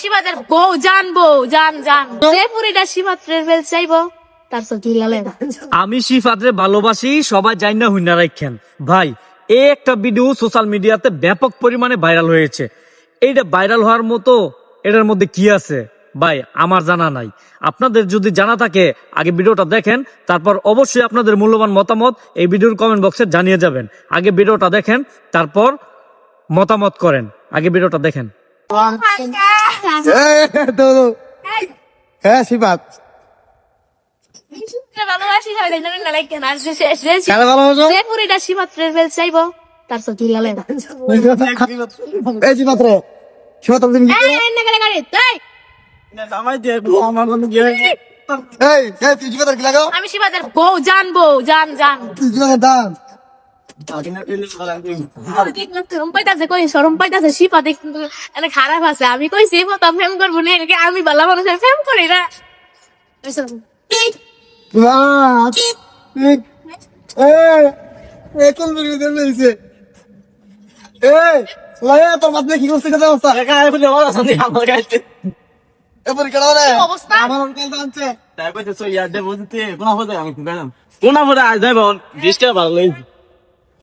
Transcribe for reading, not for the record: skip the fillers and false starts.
শিবাদের বউ জানবো জান যে পুরিটা শিবাত্রের বেল চাইবো তার সাথে লালে আমি শিফাতরে ভালোবাসি, সবাই জানি না হুইনা রাখেন ভাই। এই একটা ভিডিও সোশ্যাল মিডিয়াতে ব্যাপক পরিমাণে ভাইরাল হয়েছে। এইটা ভাইরাল হওয়ার মতো এটার মধ্যে কি আছে ভাই আমার জানা নাই। আপনাদের যদি জানা থাকে আগে ভিডিওটা দেখেন, তারপর অবশ্যই আপনাদের মূল্যবান মতামত এই ভিডিওর কমেন্ট বক্সে জানিয়ে যাবেন। আগে ভিডিওটা দেখেন, তারপর মতামত করেন। আগে ভিডিওটা দেখেন। হ্যাঁ শিবাত ভালোবাসি সবাই জানেন না লাইকেন আর কারে ভালোবাসো? যে পুরিটা শিবাত্রের বেল চাইবো তার সাথে লালে এই শিবাত রে, শিবাত তুমি কি করো? এনে গেলে গাড়ি তাই এই এই তুই শিবাত কি লাগাও? আমি শিবাদের বউ জানবো জান তুই শিবাত দান শরম পাইতাছে কই শরম পাইতাছে শিপা দেখ এনে খারাপ আছে আমি কইছি তো ফেম করবো না এটাকে আমি ভালো মানুষের ফেম করি না বাস এই কোন বিগড়ে দেন লইছে এই লায়া তোর মাথা কি করছিস কথা অবস্থা একা এফলে ওরা সাথে আমার কাছে এবার কেডা রে অবস্থা? আমার অঙ্কেল দানছে তাই কইতে সো ইয়ার দে বলতে কোনা হতে আমি কোনা হতে আজ যাইবো 20 টাকা ভালো লাগছে।